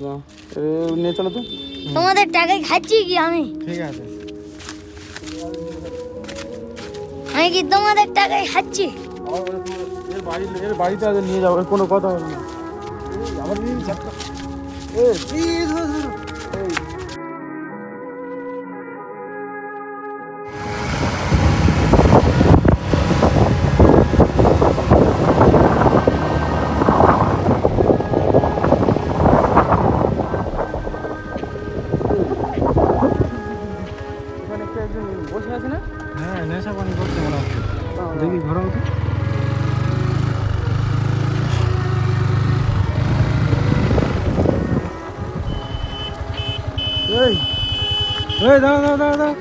নিয়ে চলো তো। তোমাদের টাকায় খাচ্ছি কি আমি? ঠিক আছে, আমি কি তোমাদের টাকায় খাচ্ছি? এর বাড়িতে আজ নিয়ে যাবো, কোনো কথা হবে না। আবার বসে আছে না? হ্যাঁ, নেশা পানি করছে মনে হচ্ছে। দেখি ঘোরাও তো। এই এই দাঁড়া দাঁড়া দাঁড়া দাঁড়া।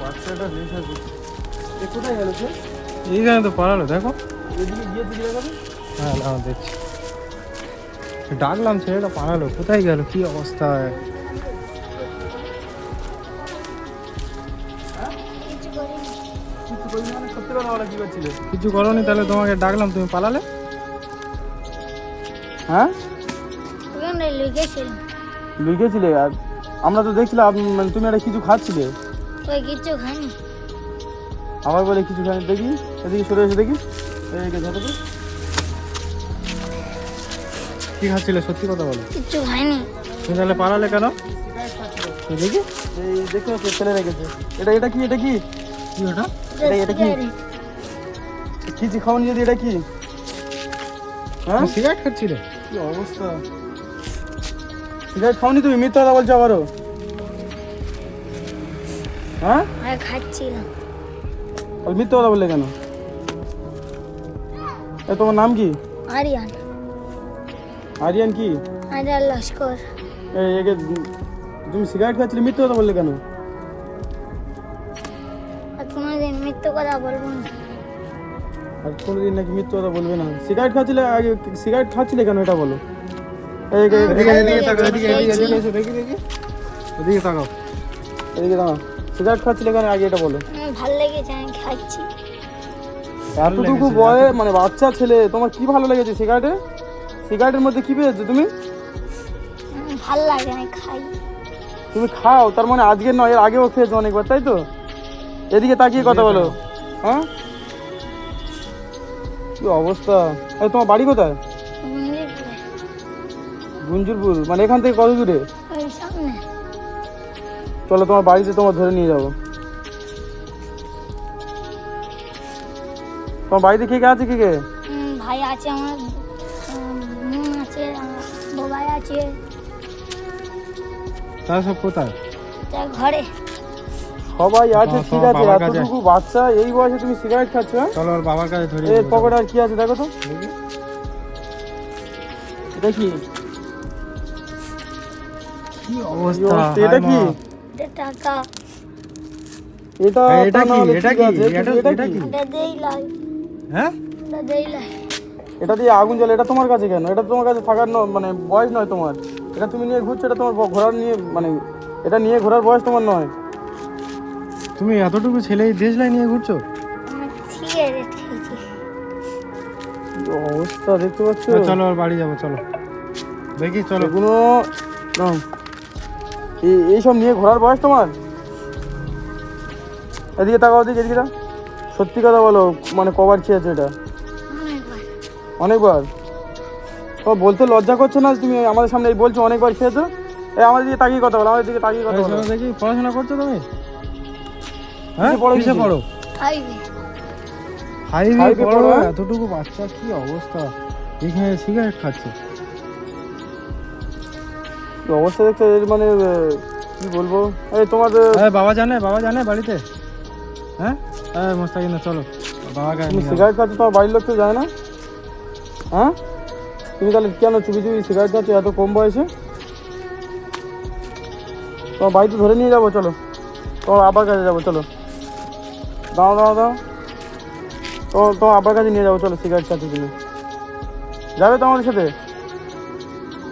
বাচ্চাটা নেশা করছে। কোথায় গেল সে? এইখানে তো পালালো, দেখো। এদিকে গিয়ে দিকে দেখাবে। হ্যাঁ না, দেখছি। ডাকলাম, ছেলেটা পালালো। কোথায় গেল? কি অবস্থা! কিছু করোনি, তাহলে তোমাকে ডাকলাম, তুমি পালালে। হ্যাঁ, লুকিয়েছিলে। আর আমরা তো দেখছিলাম তুমি একটা কিছু খাচ্ছিলে। ওই কিছু খাইনি। আবার বলে কিছু খাইনি। দেখি এদিকে সরে এসে দেখি। কি খাচ্ছিলে? সত্যি কথা বলো। কিছু খাইনি। তুমি তাহলে পালালে কেন? দেখি, এই দেখতে পাচ্ছি ফেলে রেখেছে। এটা কি? এটা কি ওটা? এটা কি? কিছু খাওনি যদি? এটা কি? হ্যাঁ, সিগারেট খাচ্ছিলে? কি অবস্থা! সিগারেট খাওনি তুমি? মিথ্যা কথা বলছো আবারও। হ্যাঁ, খাচ্ছিলাম। মিথ্যা কথা বললে কেন? তোমার নাম কি? আরিয়ান। আরিয়ান কি? আরিয়ান লস্কর। একে তুমি সিগারেট খাচ্ছিলে, মিথ্যা কথা বললে কেন? আর কোনোদিন মিথ্যে কথা বলবো না। আর কোনোদিন নাকি মিথ্যা কথা বলবে না? সিগারেট খাচ্ছিলে, আগে সিগারেট খাচ্ছিলে কেন এটা বলো। এদিকে তাকাও, সিগারেট খাচ্ছিলে কেন আগে এটা বলো। ভালো লেগেছে, আমি খাচ্ছি। এতটুকু মানে বাচ্চা ছেলে, তোমার কি ভালো লেগেছে সিগারেটে? সিগারেটের মধ্যে কি পেয়েছো তুমি? ভালো লাগে, আমি খাই। তুমি খাও, তার মানে আজকের নয়, এর আগেও খেয়েছো অনেকবার, তাই তো? এদিকে তাকিয়ে কথা বলো। হ্যাঁ, কি অবস্থা! তোমার বাড়ি কোথায়? গুঞ্জুরপুর। মানে এখান থেকে কত দূরে? চলো তোমার বাড়িতে তোমার ধরে নিয়ে যাবো। তোমার বাড়িতে কে কে আছে? কে কে? ভাই আছে, আমার বোন আছে, আমার বাবাই আছে। তারা সব কোথায়? ঘরে সবাই আছে, ঠিক আছে। এতটুকু বাচ্চা, এই বয়সে তুমি সিগারেট খাচ্ছ? চলো ওর বাবার কাছে ধরে। এর পকেটে আর কি আছে দেখো তো। এটা কি? কি অবস্থা! এটা কি? টাকা। এটা কি? এটা কি? এটা দেই লাই। হ্যাঁ, এটা দেই লাই। এটা দিয়ে আগুন জ্বলে। এটা তোমার কাছে কেন? এটা তোমার কাছে থাকার মানে বয়স নয় তোমার। এটা তুমি নিয়ে ঘুরছো, এটা তোমার ঘোরার নিয়ে মানে এটা নিয়ে ঘোরার বয়স তোমার নয়। তুমি এতটুকু ছেলে দেশলাই নিয়ে ঘুরছো? অবস্থা দেখতে পাচ্ছ? চলো আর বাড়ি যাবো, চলো দেখি। চলো, কোনো এইসব নিয়ে ঘোরার বয়স তোমার? এদিকে তাকাও, এদিকে। সত্যি কথা বলো, মানে কবার খেয়েছো এটা? অনেকবার। তোমার বলতে লজ্জা করছো না? তুমি আমাদের সামনে বলছো অনেকবার খেয়েছো। আমাদের দিকে তাকিয়ে কথা বলো, আমাদের দিকে তাকিয়ে কথা বলো। দেখি, পড়াশোনা করছো তুমি? হ্যাঁ, কিসে পড়ো? ফাইভে পড়ো। এতটুকু বাচ্চা, কি অবস্থা! এখানে সিগারেট খাচ্ছে, কি অবস্থা দেখছো! মানে কি বলবো। তোমার বাবা জানে বাড়িতে? হ্যাঁ, মোস্তাকিম না, চলো বাবাকে। তুমি সিগারেট খাচ্ছ, তোমার বাড়ির লোক কেউ যায় না? হ্যাঁ, তুমি তাহলে কেন চুপি সিগারেট খাচ্ছ এত কম বয়সে? তোমার বাড়িতে ধরে নিয়ে যাবো, চলো তোমার আব্বার কাছে যাবো। চলো, দাও। তোমার আব্বার কাছে নিয়ে যাবো, চলো। সিগারেট খাচ্ছ তুমি, যাবে তো আমাদের সাথে?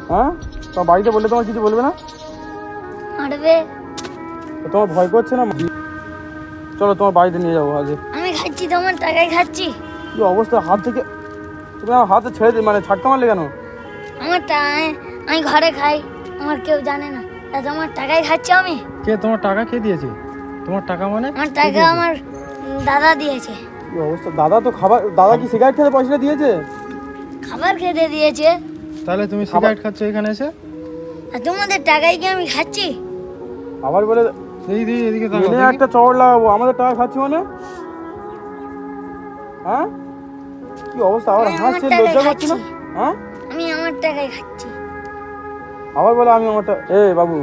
হ্যাঁ, তোমার বাড়িতে বললে তোমার কিছু বলবে না? তোমার ভয় করছে না? চলো তোমার বাড়িতে নিয়ে যাবো আজ। আমি খাচ্ছি, তোমার টাকায় খাচ্ছি। কি অবস্থা, হাত থেকে তুমি আমার হাতে ছেড়ে দিই, মানে ছাড়তে মারলে কেন? আমার আমি ঘরে খাই, আমার কেউ জানে না, তা তোমার টাকায় খাচ্ছি আমি। কে তোমার টাকা কে দিয়েছে? তোমার টাকা মানে? আমার টাকা আমার দাদা দিয়েছে। কি অবস্থা, দাদা তো খাবার, দাদা কি সিগারেট খেতে পয়সা দিয়েছে? খাবার খেতে দিয়েছে। তাহলে তুমি সিগারেট খাচ্ছ এখানে এসে? আর তোমাদের টাকায় কি আমি খাচ্ছি? আবার বলে এদিকে একটা চড় লাগাবো, আমাদের টাকা খাচ্ছি মানে? হ্যাঁ, কি অবস্থা, আবার আমি আমার হাসছে, টাকায় লজ্জা করছে না? খাচ্ছি। হ্যাঁ, আমি আমার টাকায় খাচ্ছি। আবার বলে আমি আমারটা। বাবু,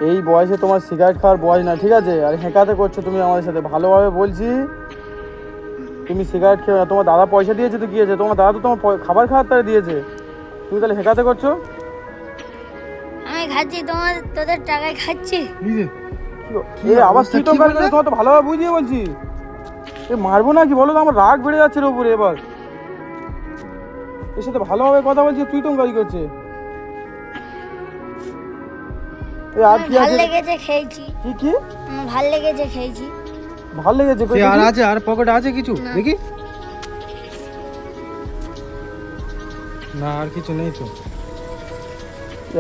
এই বয়সে তোমার সিগারেট খাওয়ার বয়স না, ঠিক আছে? আর হেঁকাতে করছো তুমি আমাদের সাথে, ভালোভাবে বলছি। তুমি সিগারেট খেয়ে, তোমার দাদা পয়সা দিয়েছে তো গিয়েছে, তোমার দাদা তো তোমার খাবার খাওয়ার তারা দিয়েছে, তুমি তাহলে হেঁকাতে করছো? আমি খাচ্ছি, তোদের টাকায় খাচ্ছি। আবার তুই তো তোমার তো ভালোভাবে বুঝিয়ে বলছি। মারবো না কি বলো তো, আমার রাগ বেড়ে যাচ্ছে এর উপরে। এবার এর সাথে ভালোভাবে কথা বলছি, তুই তো গাড়ি করছে। আর কি ভাল আছে? লেগেছে খেয়েছি। কি আমার ভাল লেগেছে খেয়েছি। ভাল লেগেছে? আর আছে, আর পকেটে আছে কিছু না। দেখি? না, আর কিছু নেই তো।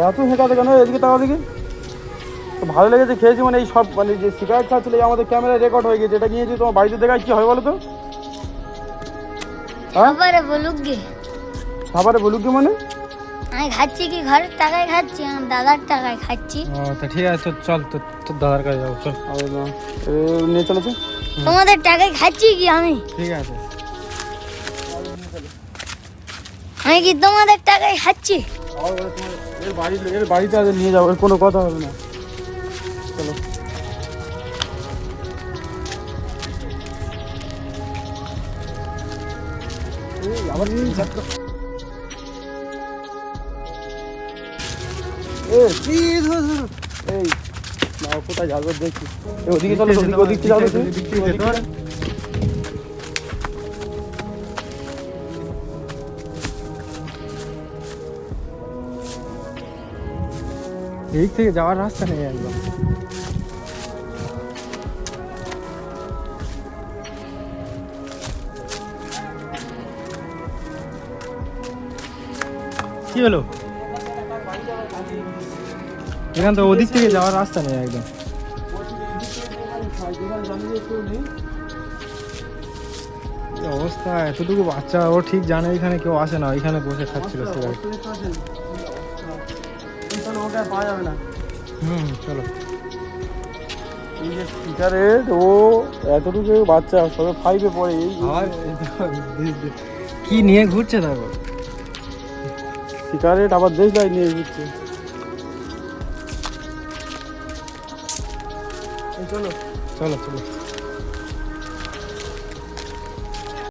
এত হেঁকাতে কেন? এদিকে তাকাও দেখি। তো ভালো লেগেছে খেয়েছি মানে, এই সব মানে যে সিগারেট খাচ্ছিল, এই আমাদের ক্যামেরায় রেকর্ড হয়ে গেছে, এটা নিয়ে যদি তোমার বাড়িতে দেখায় কি হয় বলো তো? হ্যাঁ, খাবারে বলুক গে। খাবারে বলুক কি মানে? আমি খাচ্ছি কি ঘরের টাকায় খাচ্ছি, আমার দাদার টাকায় খাচ্ছি। ও তা ঠিক আছে, চল তোর দাদার কাছে যাবো, চল। আরে না, নিয়ে চলেছে। তোমাদের টাকায় খাচ্ছি কি আমি? ঠিক আছে, আমি কি তোমাদের টাকায় খাচ্ছি? এর বাড়িতে আজ নিয়ে যাবো, এর কোনো কথা হবে না। চলো। আবার এই নাও, কোথায় যাবো দেখি। ওদিকে চলো, ওদিকে যাবো। এই থেকে যাওয়ার রাস্তা নেই একদম। কি হলো? এখান তো ওদিক থেকে যাওয়ার রাস্তা নেই একদম। কি অবস্থা, এতটুকু বাচ্চা, ও ঠিক জানে এখানে কেউ আসে না, এখানে বসে খাচ্ছিল সিগারেট। পাওয়া যাবে না। চলো। এই যে সিগারেট, ও এতটুকু বাচ্চা, সবে 5-এ পড়ে। আর কি নিয়ে ঘুরছে দেখো, সিগারেট আবার দেশলাই নিয়ে ঘুরছে। চলো চলো চলো।